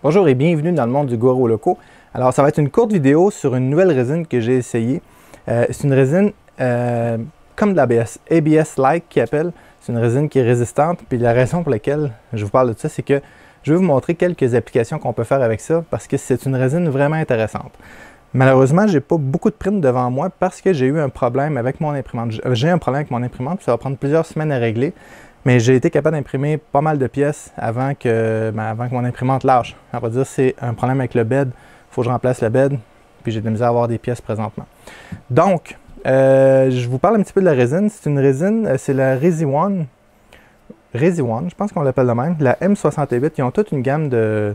Bonjour et bienvenue dans le monde du Goro Loco. Alors ça va être une courte vidéo sur une nouvelle résine que j'ai essayée. C'est une résine comme de l'ABS, ABS-like qui appelle. C'est une résine qui est résistante. Puis la raison pour laquelle je vous parle de ça, c'est que je vais vous montrer quelques applications qu'on peut faire avec ça parce que c'est une résine vraiment intéressante. Malheureusement, je n'ai pas beaucoup de prints devant moi parce que j'ai eu un problème avec mon imprimante. J'ai un problème avec mon imprimante, puis ça va prendre plusieurs semaines à régler. Mais j'ai été capable d'imprimer pas mal de pièces avant que mon imprimante lâche. On va dire que c'est un problème avec le bed. Il faut que je remplace le bed. Puis j'ai de la misère à avoir des pièces présentement. Donc, je vous parle un petit peu de la résine. C'est une résine, c'est la ResiOne. ResiOne, je pense qu'on l'appelle de même. La M68. Ils ont toute une gamme de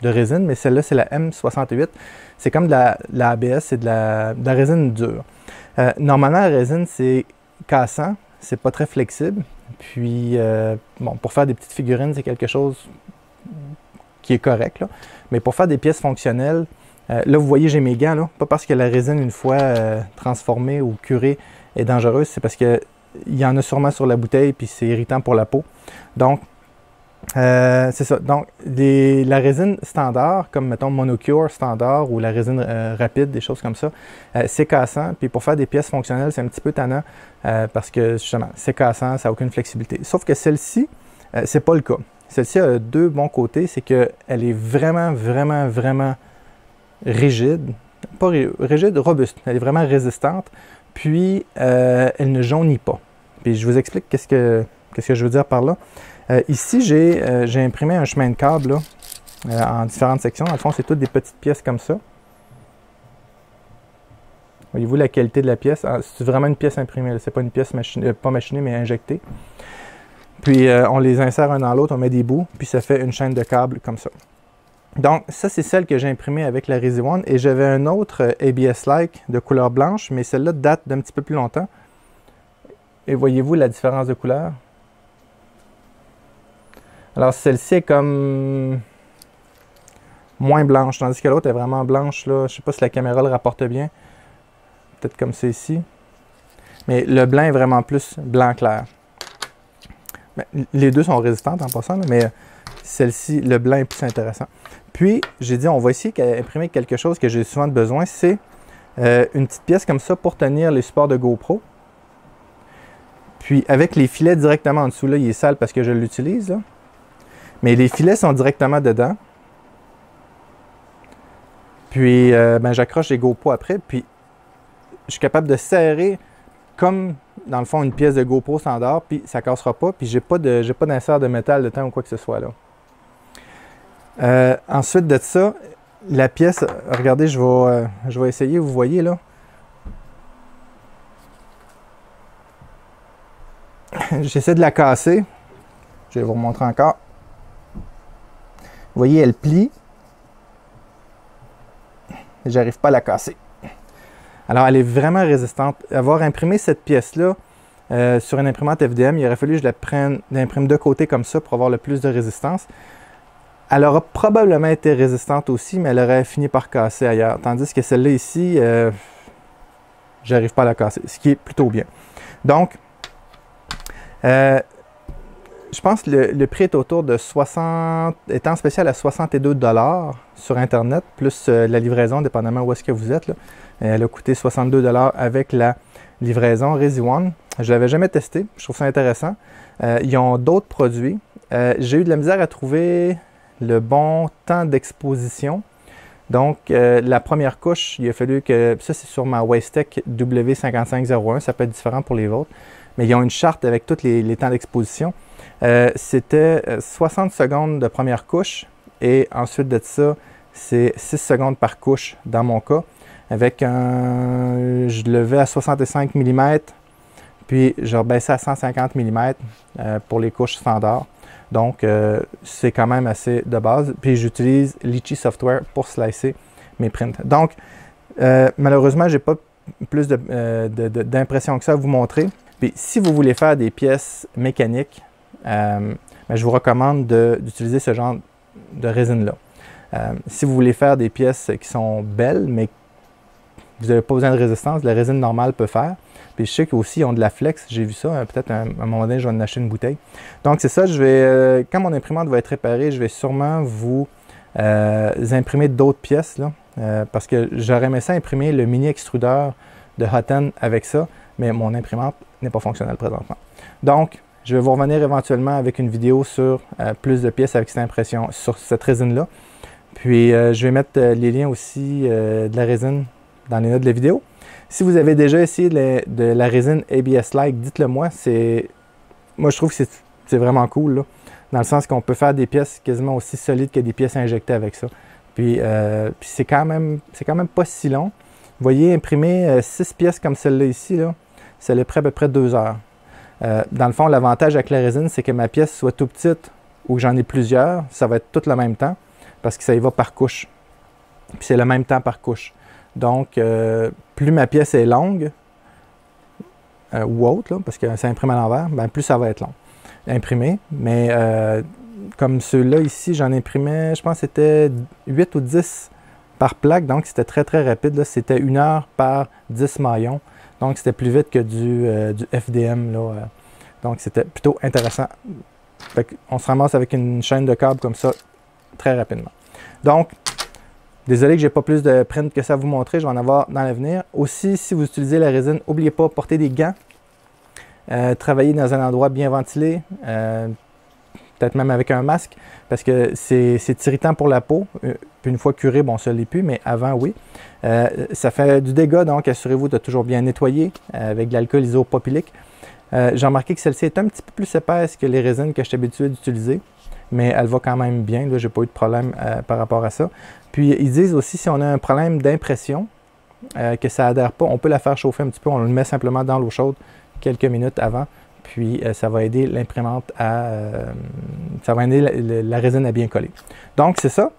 résine, mais celle-là, c'est la M68. C'est comme de la ABS, c'est de la résine dure. Normalement, la résine, c'est cassant. C'est pas très flexible. Puis, bon, pour faire des petites figurines, c'est quelque chose qui est correct. Là. Mais pour faire des pièces fonctionnelles, là, vous voyez, j'ai mes gants. Là. Pas parce que la résine, une fois transformée ou curée, est dangereuse. C'est parce qu'il y en a sûrement sur la bouteille, puis c'est irritant pour la peau. Donc, c'est ça. Donc, la résine standard, comme mettons Monocure standard ou la résine rapide, des choses comme ça, c'est cassant. Puis pour faire des pièces fonctionnelles, c'est un petit peu tannant parce que justement, c'est cassant, ça n'a aucune flexibilité. Sauf que celle-ci, c'est pas le cas. Celle-ci a deux bons côtés, c'est qu'elle est vraiment, vraiment, vraiment rigide. Pas rigide, robuste. Elle est vraiment résistante. Puis, elle ne jaunit pas. Puis je vous explique qu'est-ce que je veux dire par là. Ici, j'ai imprimé un chemin de câble là, en différentes sections. Dans le fond, c'est toutes des petites pièces comme ça. Voyez-vous la qualité de la pièce? C'est vraiment une pièce imprimée. Ce n'est pas une pièce pas machinée, mais injectée. Puis, on les insère un dans l'autre, on met des bouts, puis ça fait une chaîne de câbles comme ça. Donc, ça, c'est celle que j'ai imprimée avec la ResiOne. Et j'avais un autre ABS-like de couleur blanche, mais celle-là date d'un petit peu plus longtemps. Et voyez-vous la différence de couleur? Alors, celle-ci est comme moins blanche, tandis que l'autre est vraiment blanche. Là. Je ne sais pas si la caméra le rapporte bien. Peut-être comme c'est ici. Mais le blanc est vraiment plus blanc clair. Ben, les deux sont résistantes en passant, là, mais celle-ci, le blanc est plus intéressant. Puis, j'ai dit, on va essayer d'imprimer quelque chose que j'ai souvent besoin. C'est une petite pièce comme ça pour tenir les supports de GoPro. Puis, avec les filets directement en dessous, là, il est sale parce que je l'utilise, là. Mais les filets sont directement dedans. Puis, j'accroche les GoPro après. Puis, je suis capable de serrer comme, dans le fond, une pièce de GoPro standard. Puis, ça ne cassera pas. Puis, j'ai pas d'insert de métal dedans ou quoi que ce soit, là. Ensuite de ça, la pièce, regardez, je vais essayer, vous voyez, là. J'essaie de la casser. Je vais vous remontrer encore. Vous voyez, elle plie. J'arrive pas à la casser. Alors, elle est vraiment résistante. Avoir imprimé cette pièce-là sur une imprimante FDM, il aurait fallu que je l'imprime de côté comme ça pour avoir le plus de résistance. Elle aura probablement été résistante aussi, mais elle aurait fini par casser ailleurs. Tandis que celle-là ici, j'arrive pas à la casser, ce qui est plutôt bien. Donc, je pense que le prix est autour de 60, étant spécial à 62 $ sur Internet, plus la livraison, dépendamment où est-ce que vous êtes. Là. Elle a coûté 62 $ avec la livraison ResiOne. Je ne l'avais jamais testé, je trouve ça intéressant. Ils ont d'autres produits. J'ai eu de la misère à trouver le bon temps d'exposition. Donc, la première couche, il a fallu que... Ça, c'est sur ma Wastech W5501. Ça peut être différent pour les vôtres. Mais ils ont une charte avec tous les temps d'exposition. C'était 60 secondes de première couche. Et ensuite de ça, c'est 6 secondes par couche dans mon cas. Avec je levais à 65 mm. Puis, je rebaissais à 150 mm pour les couches standards. Donc, c'est quand même assez de base. Puis, j'utilise Litchi Software pour slicer mes prints. Donc, malheureusement, je n'ai pas plus d'impression que ça à vous montrer. Puis, si vous voulez faire des pièces mécaniques, je vous recommande d'utiliser ce genre de résine-là. Si vous voulez faire des pièces qui sont belles, mais vous n'avez pas besoin de résistance, la résine normale peut faire. Puis je sais qu'aussi, ils ont de la flex. J'ai vu ça. Peut-être à un moment donné, je vais en acheter une bouteille. Donc, c'est ça. Quand mon imprimante va être réparée, je vais sûrement vous imprimer d'autres pièces, là, parce que j'aurais aimé ça imprimer le mini extrudeur de Hotend avec ça, mais mon imprimante n'est pas fonctionnelle présentement. Donc, je vais vous revenir éventuellement avec une vidéo sur plus de pièces avec cette impression, sur cette résine-là. Puis, je vais mettre les liens aussi de la résine dans les notes de la vidéo. Si vous avez déjà essayé de la résine ABS-like, dites-le moi. Moi, je trouve que c'est vraiment cool, là, dans le sens qu'on peut faire des pièces quasiment aussi solides que des pièces injectées avec ça. Puis c'est quand même pas si long. Vous voyez, imprimer 6 pièces comme celle-là ici, là, ça l'a pris à peu près 2 heures. Dans le fond, l'avantage avec la résine, c'est que ma pièce soit tout petite ou que j'en ai plusieurs, ça va être tout le même temps parce que ça y va par couche. Puis c'est le même temps par couche. Donc, plus ma pièce est longue ou haute, là, parce que ça imprime à l'envers, ben, plus ça va être long. Imprimé. Mais comme ceux-là ici, j'en imprimais, je pense que c'était 8 ou 10 par plaque. Donc, c'était très, très rapide. C'était 1 heure par 10 maillons. Donc, c'était plus vite que du FDM. Là, donc, c'était plutôt intéressant. Fait qu'on se ramasse avec une chaîne de câbles comme ça très rapidement. Donc, désolé que je n'ai pas plus de print que ça à vous montrer. Je vais en avoir dans l'avenir. Aussi, si vous utilisez la résine, n'oubliez pas de porter des gants. Travailler dans un endroit bien ventilé. Peut-être même avec un masque, parce que c'est irritant pour la peau. Puis une fois curé, bon, ça ne l'est plus, mais avant, oui. Ça fait du dégât, donc assurez-vous de toujours bien nettoyer avec de l'alcool isopropylique. J'ai remarqué que celle-ci est un petit peu plus épaisse que les résines que je suis habitué d'utiliser, mais elle va quand même bien. Là, je n'ai pas eu de problème par rapport à ça. Puis ils disent aussi, si on a un problème d'impression, que ça n'adhère pas, on peut la faire chauffer un petit peu. On le met simplement dans l'eau chaude quelques minutes avant. Puis, ça va aider l'imprimante ça va aider la résine à bien coller. Donc, c'est ça.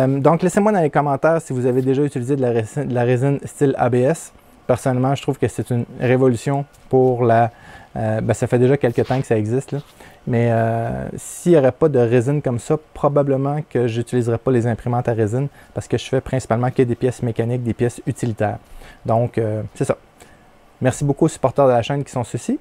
Donc, laissez-moi dans les commentaires si vous avez déjà utilisé de la résine style ABS. Personnellement, je trouve que c'est une révolution pour la... ça fait déjà quelques temps que ça existe, là. Mais s'il n'y aurait pas de résine comme ça, probablement que je n'utiliserais pas les imprimantes à résine parce que je fais principalement que des pièces mécaniques, des pièces utilitaires. Donc, c'est ça. Merci beaucoup aux supporters de la chaîne qui sont ceux-ci.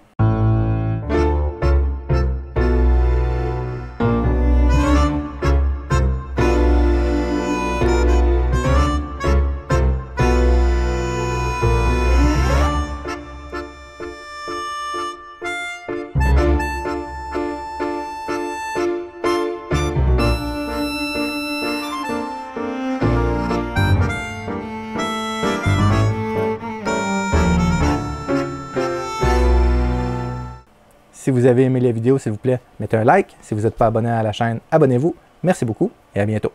Si vous avez aimé la vidéo, s'il vous plaît, mettez un like. Si vous n'êtes pas abonné à la chaîne, abonnez-vous. Merci beaucoup et à bientôt.